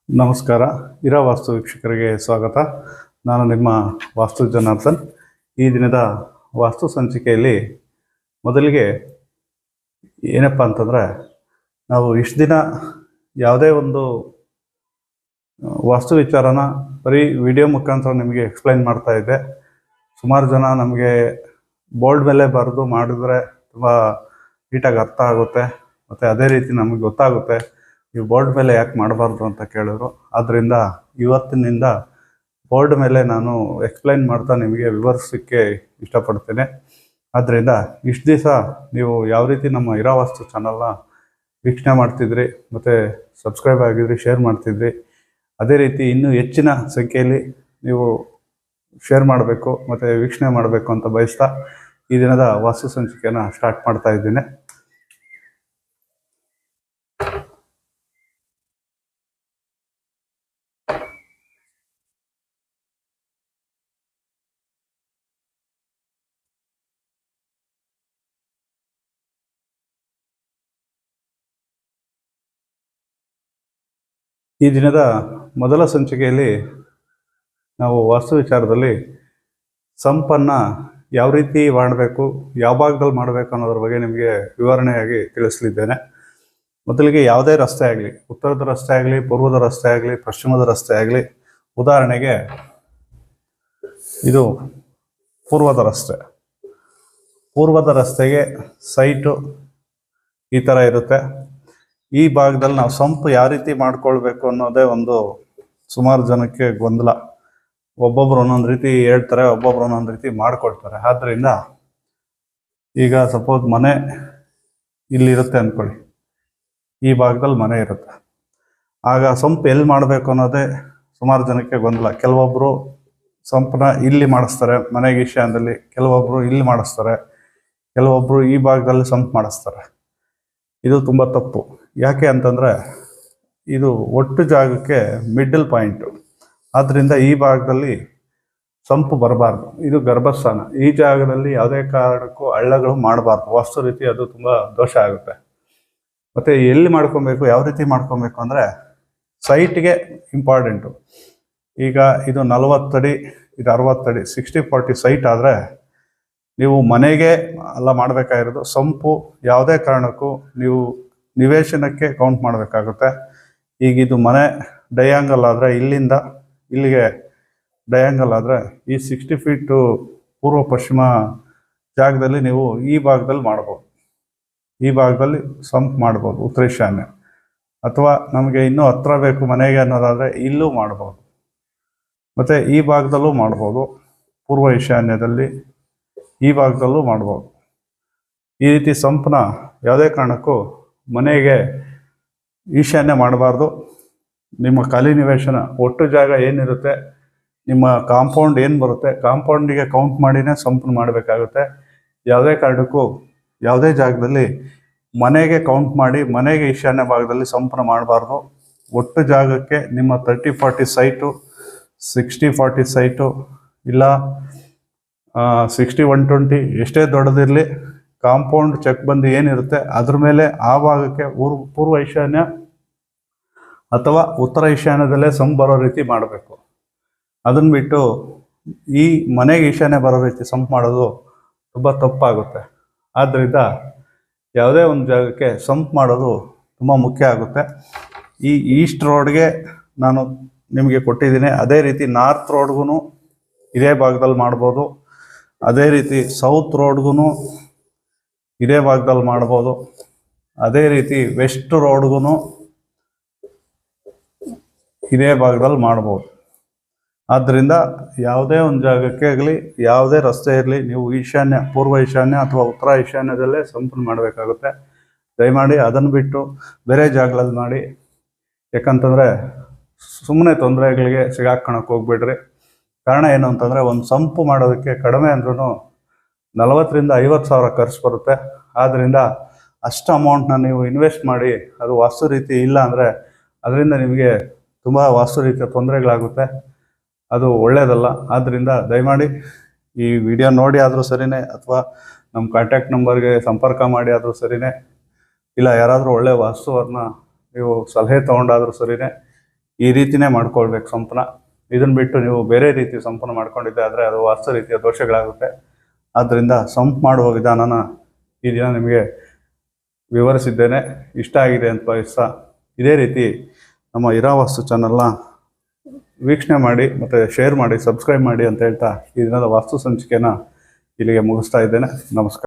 ನಮಸ್ಕಾರ. ಇರಾ ವಾಸ್ತು ವೀಕ್ಷಕರಿಗೆ ಸ್ವಾಗತ. ನಾನು ನಿಮ್ಮ ವಾಸ್ತು ಜನಾರ್ದನ್. ಈ ದಿನದ ವಾಸ್ತು ಸಂಚಿಕೆಯಲ್ಲಿ ಮೊದಲಿಗೆ ಏನಪ್ಪ ಅಂತಂದರೆ, ನಾವು ಇಷ್ಟು ದಿನ ಯಾವುದೇ ಒಂದು ವಾಸ್ತು ವಿಚಾರನ ಬರೀ ವಿಡಿಯೋ ಮುಖಾಂತರ ನಿಮಗೆ ಎಕ್ಸ್ಪ್ಲೈನ್ ಮಾಡ್ತಾ ಇದ್ದೆ. ಸುಮಾರು ಜನ ನಮಗೆ ಬೋರ್ಡ್ ಮೇಲೆ ಬರೆದು ಮಾಡಿದ್ರೆ ತುಂಬ ನೀಟಾಗಿ ಅರ್ಥ ಆಗುತ್ತೆ, ಮತ್ತು ಅದೇ ರೀತಿ ನಮಗೆ ಗೊತ್ತಾಗುತ್ತೆ ನೀವು ಬೋರ್ಡ್ ಮೇಲೆ ಯಾಕೆ ಮಾಡಬಾರ್ದು ಅಂತ ಕೇಳಿದ್ರು. ಆದ್ದರಿಂದ ಇವತ್ತಿನಿಂದ ಬೋರ್ಡ್ ಮೇಲೆ ನಾನು ಎಕ್ಸ್ಪ್ಲೈನ್ ಮಾಡ್ತಾ ನಿಮಗೆ ವಿವರಿಸೋಕ್ಕೆ ಇಷ್ಟಪಡ್ತೇನೆ. ಆದ್ದರಿಂದ ಇಷ್ಟು ದಿವಸ ನೀವು ಯಾವ ರೀತಿ ನಮ್ಮ ಇರಾ ವಾಸ್ತು ಚಾನಲ್ನ ವೀಕ್ಷಣೆ ಮಾಡ್ತಿದ್ರಿ, ಮತ್ತು ಸಬ್ಸ್ಕ್ರೈಬ್ ಆಗಿದ್ರಿ, ಶೇರ್ ಮಾಡ್ತಿದ್ರಿ, ಅದೇ ರೀತಿ ಇನ್ನೂ ಹೆಚ್ಚಿನ ಸಂಖ್ಯೆಯಲ್ಲಿ ನೀವು ಶೇರ್ ಮಾಡಬೇಕು ಮತ್ತು ವೀಕ್ಷಣೆ ಮಾಡಬೇಕು ಅಂತ ಬಯಸ್ತಾ ಈ ದಿನದ ವಾಸ್ತು ಸಂಚಿಕೆಯನ್ನು ಸ್ಟಾರ್ಟ್ ಮಾಡ್ತಾ ಇದ್ದೀನಿ. ಈ ದಿನದ ಮೊದಲ ಸಂಚಿಕೆಯಲ್ಲಿ ನಾವು ವಾಸ್ತು ವಿಚಾರದಲ್ಲಿ ಸಂಪನ್ನು ಯಾವ ರೀತಿ ಮಾಡಬೇಕು, ಯಾವ ಭಾಗದಲ್ಲಿ ಮಾಡಬೇಕು ಅನ್ನೋದ್ರ ಬಗ್ಗೆ ನಿಮಗೆ ವಿವರಣೆಯಾಗಿ ತಿಳಿಸಲಿದ್ದೇನೆ. ಮೊದಲಿಗೆ ಯಾವುದೇ ರಸ್ತೆ ಆಗಲಿ, ಉತ್ತರದ ರಸ್ತೆ ಆಗಲಿ, ಪೂರ್ವದ ರಸ್ತೆ ಆಗಲಿ, ಪಶ್ಚಿಮದ ರಸ್ತೆ ಆಗಲಿ, ಉದಾಹರಣೆಗೆ ಇದು ಪೂರ್ವದ ರಸ್ತೆ. ಪೂರ್ವದ ರಸ್ತೆಗೆ ಸೈಟು ಈ ಥರ ಇರುತ್ತೆ. ಈ ಭಾಗದಲ್ಲಿ ನಾವು ಸಂಪು ಯಾವ ರೀತಿ ಮಾಡ್ಕೊಳ್ಬೇಕು ಅನ್ನೋದೇ ಒಂದು ಸುಮಾರು ಜನಕ್ಕೆ ಗೊಂದಲ. ಒಬ್ಬೊಬ್ರು ಒಂದೊಂದು ರೀತಿ ಹೇಳ್ತಾರೆ, ಒಬ್ಬೊಬ್ರು ಒಂದೊಂದು ರೀತಿ ಮಾಡ್ಕೊಳ್ತಾರೆ. ಆದ್ದರಿಂದ ಈಗ ಸಪೋಸ್ ಮನೆ ಇಲ್ಲಿರುತ್ತೆ ಅಂದ್ಕೊಳ್ಳಿ, ಈ ಭಾಗದಲ್ಲಿ ಮನೆ ಇರುತ್ತೆ. ಆಗ ಸಂಪು ಎಲ್ಲಿ ಮಾಡಬೇಕು ಅನ್ನೋದೇ ಸುಮಾರು ಜನಕ್ಕೆ ಗೊಂದಲ. ಕೆಲವೊಬ್ಬರು ಸಂಪನ್ನ ಇಲ್ಲಿ ಮಾಡಿಸ್ತಾರೆ ಮನೆಗೆ ಈಶಾನ್ಯದಲ್ಲಿ, ಕೆಲವೊಬ್ಬರು ಇಲ್ಲಿ ಮಾಡಿಸ್ತಾರೆ, ಕೆಲವೊಬ್ಬರು ಈ ಭಾಗದಲ್ಲಿ ಸಂಪು ಮಾಡಿಸ್ತಾರೆ. ಇದು ತುಂಬ ತಪ್ಪು. ಯಾಕೆ ಅಂತಂದರೆ ಇದು ಒಟ್ಟು ಜಾಗಕ್ಕೆ ಮಿಡ್ಲ್ ಪಾಯಿಂಟು. ಆದ್ದರಿಂದ ಈ ಭಾಗದಲ್ಲಿ ಸಂಪು ಬರಬಾರ್ದು. ಇದು ಗರ್ಭಸ್ಥಾನ. ಈ ಜಾಗದಲ್ಲಿ ಯಾವುದೇ ಕಾರಣಕ್ಕೂ ಹಳ್ಳಗಳು ಮಾಡಬಾರ್ದು. ವಾಸ್ತು ರೀತಿ ಅದು ತುಂಬ ದೋಷ ಆಗುತ್ತೆ. ಮತ್ತು ಎಲ್ಲಿ ಮಾಡ್ಕೊಬೇಕು, ಯಾವ ರೀತಿ ಮಾಡ್ಕೊಬೇಕು ಅಂದರೆ ಸೈಟ್ಗೆ ಇಂಪಾರ್ಟೆಂಟು. ಈಗ ಇದು 40 ಅಡಿ, ಇದು 60 ಅಡಿ, 60-40 ಸೈಟ್ ಆದರೆ ನೀವು ಮನೆಗೆ ಎಲ್ಲ ಮಾಡಬೇಕಾಗಿರೋದು. ಸಂಪು ಯಾವುದೇ ಕಾರಣಕ್ಕೂ ನೀವು ನಿವೇಶನಕ್ಕೆ ಕೌಂಟ್ ಮಾಡಬೇಕಾಗುತ್ತೆ. ಈಗ ಇದು ಮನೆ ಡಯಾಂಗಲ್ ಆದರೆ ಇಲ್ಲಿಂದ ಇಲ್ಲಿಗೆ ಡಯಾಂಗಲ್ ಆದರೆ ಈ 60 ಫೀಟು ಪೂರ್ವ ಪಶ್ಚಿಮ ಜಾಗದಲ್ಲಿ ನೀವು ಈ ಭಾಗದಲ್ಲಿ ಮಾಡ್ಬೋದು. ಈ ಭಾಗದಲ್ಲಿ ಸಂಪ್ ಮಾಡ್ಬೋದು, ಉತ್ತರ ಈಶಾನ್ಯ. ಅಥವಾ ನಮಗೆ ಇನ್ನೂ ಹತ್ರ ಬೇಕು ಮನೆಗೆ ಅನ್ನೋದಾದರೆ ಇಲ್ಲೂ ಮಾಡ್ಬೋದು, ಮತ್ತು ಈ ಭಾಗದಲ್ಲೂ ಮಾಡ್ಬೋದು. ಪೂರ್ವ ಈಶಾನ್ಯದಲ್ಲಿ ಈ ಭಾಗದಲ್ಲೂ ಮಾಡ್ಬೋದು. ಈ ರೀತಿ ಸಂಪನ್ನ ಯಾವುದೇ ಕಾರಣಕ್ಕೂ ಮನೆಗೆ ಈಶಾನ್ಯ ಮಾಡಬಾರ್ದು. ನಿಮ್ಮ ಖಾಲಿ ನಿವೇಶನ ಒಟ್ಟು ಜಾಗ ಏನಿರುತ್ತೆ, ನಿಮ್ಮ ಕಾಂಪೌಂಡ್ ಏನು ಬರುತ್ತೆ, ಕಾಂಪೌಂಡಿಗೆ ಕೌಂಟ್ ಮಾಡಿನೇ ಸಂಪನ್ನ ಮಾಡಬೇಕಾಗುತ್ತೆ. ಯಾವುದೇ ಕಾರಣಕ್ಕೂ ಯಾವುದೇ ಜಾಗದಲ್ಲಿ ಮನೆಗೆ ಕೌಂಟ್ ಮಾಡಿ ಮನೆಗೆ ಈಶಾನ್ಯ ಭಾಗದಲ್ಲಿ ಸಂಪನ್ನ ಮಾಡಬಾರ್ದು. ಒಟ್ಟು ಜಾಗಕ್ಕೆ ನಿಮ್ಮ 30-40 ಸೈಟು, 60-40 ಸೈಟು, ಇಲ್ಲ 60-120 ಎಷ್ಟೇ ದೊಡ್ಡದಿರಲಿ, ಕಾಂಪೌಂಡ್ ಚೆಕ್ ಬಂದು ಏನಿರುತ್ತೆ ಅದ್ರ ಮೇಲೆ ಆ ಭಾಗಕ್ಕೆ ಪೂರ್ವ ಈಶಾನ್ಯ ಅಥವಾ ಉತ್ತರ ಈಶಾನ್ಯದಲ್ಲೇ ಸಂಪ್ ಬರೋ ರೀತಿ ಮಾಡಬೇಕು. ಅದನ್ನು ಬಿಟ್ಟು ಈ ಮನೆಗೆ ಈಶಾನ್ಯ ಬರೋ ರೀತಿ ಸಂಪ್ ಮಾಡೋದು ತುಂಬ ತಪ್ಪಾಗುತ್ತೆ. ಆದ್ದರಿಂದ ಯಾವುದೇ ಒಂದು ಜಾಗಕ್ಕೆ ಸಂಪ್ ಮಾಡೋದು ತುಂಬ ಮುಖ್ಯ ಆಗುತ್ತೆ. ಈ ಈಸ್ಟ್ ರೋಡ್ಗೆ ನಾನು ನಿಮಗೆ ಕೊಟ್ಟಿದ್ದೀನಿ. ಅದೇ ರೀತಿ ನಾರ್ತ್ ರೋಡ್ಗೂ ಇದೇ ಭಾಗದಲ್ಲಿ ಮಾಡ್ಬೋದು. ಅದೇ ರೀತಿ ಸೌತ್ ರೋಡ್ಗೂ ಇದೇ ಭಾಗದಲ್ಲಿ ಮಾಡ್ಬೋದು. ಅದೇ ರೀತಿ ವೆಸ್ಟ್ ರೋಡ್ಗೂ ಇದೇ ಭಾಗದಲ್ಲಿ ಮಾಡ್ಬೋದು. ಆದ್ದರಿಂದ ಯಾವುದೇ ಒಂದು ಜಾಗಕ್ಕೆ ಆಗಲಿ, ಯಾವುದೇ ರಸ್ತೆ ಇರಲಿ, ನೀವು ಈಶಾನ್ಯ, ಪೂರ್ವ ಈಶಾನ್ಯ ಅಥವಾ ಉತ್ತರ ಈಶಾನ್ಯದಲ್ಲೇ ಸಂಪನ್ನ ಮಾಡಬೇಕಾಗುತ್ತೆ. ದಯಮಾಡಿ ಅದನ್ನು ಬಿಟ್ಟು ಬೇರೆ ಜಾಗಗಳಲ್ಲಿ ಮಾಡಿ. ಯಾಕಂತಂದರೆ ಸುಮ್ಮನೆ ತೊಂದರೆಗಳಿಗೆ ಸಿಗಾಕೊಳ್ಳೋಕೆ ಹೋಗ್ಬೇಡ್ರಿ. ಕಾರಣ ಏನು ಅಂತಂದರೆ ಒಂದು ಸಂಪು ಮಾಡೋದಕ್ಕೆ ಕಡಿಮೆ ಅಂದ್ರೂ 40,000-50,000 ಖರ್ಚು ಬರುತ್ತೆ. ಆದ್ದರಿಂದ ಅಷ್ಟು ಅಮೌಂಟ್ನ ನೀವು ಇನ್ವೆಸ್ಟ್ ಮಾಡಿ ಅದು ವಾಸ್ತು ರೀತಿ ಇಲ್ಲ ಅಂದರೆ ಅದರಿಂದ ನಿಮಗೆ ತುಂಬ ವಾಸ್ತು ರೀತಿಯ ತೊಂದರೆಗಳಾಗುತ್ತೆ. ಅದು ಒಳ್ಳೆಯದಲ್ಲ. ಆದ್ದರಿಂದ ದಯಮಾಡಿ ಈ ವಿಡಿಯೋ ನೋಡಿ ಆದರೂ ಸರಿಯೇ, ಅಥವಾ ನಮ್ಮ ಕಾಂಟ್ಯಾಕ್ಟ್ ನಂಬರ್ಗೆ ಸಂಪರ್ಕ ಮಾಡಿ ಆದರೂ ಸರಿಯೇ, ಇಲ್ಲ ಯಾರಾದರೂ ಒಳ್ಳೆಯ ವಾಸ್ತುವನ್ನ ನೀವು ಸಲಹೆ ತೊಗೊಂಡಾದರೂ ಸರಿಯೇ ಈ ರೀತಿನೇ ಮಾಡ್ಕೊಳ್ಬೇಕು ಸಂಪನ್ನ. ಇದನ್ನು ಬಿಟ್ಟು ನೀವು ಬೇರೆ ರೀತಿ ಸಂಪನ್ನ ಮಾಡ್ಕೊಂಡಿದ್ದೆ ಆದರೆ ಅದು ವಾಸ್ತು ರೀತಿಯ ದೋಷಗಳಾಗುತ್ತೆ. ಆದ್ದರಿಂದ ಸಂಪು ಮಾಡುವ ವಿಧಾನನ ಈ ದಿನ ನಿಮಗೆ ವಿವರಿಸಿದ್ದೇನೆ. ಇಷ್ಟ ಆಗಿದೆ ಅಂತ ಭಾವಿಸ್ತಾ ಇದೇ ರೀತಿ ನಮ್ಮ ಇರಾವಾಸ್ತು ಚಾನಲ್ನ ವೀಕ್ಷಣೆ ಮಾಡಿ ಮತ್ತು ಶೇರ್ ಮಾಡಿ, ಸಬ್ಸ್ಕ್ರೈಬ್ ಮಾಡಿ ಅಂತ ಹೇಳ್ತಾ ಈ ದಿನದ ವಾಸ್ತು ಸಂಚಿಕೆನ ಇಲ್ಲಿಗೆ ಮುಗಿಸ್ತಾ ಇದ್ದೇನೆ. ನಮಸ್ಕಾರ.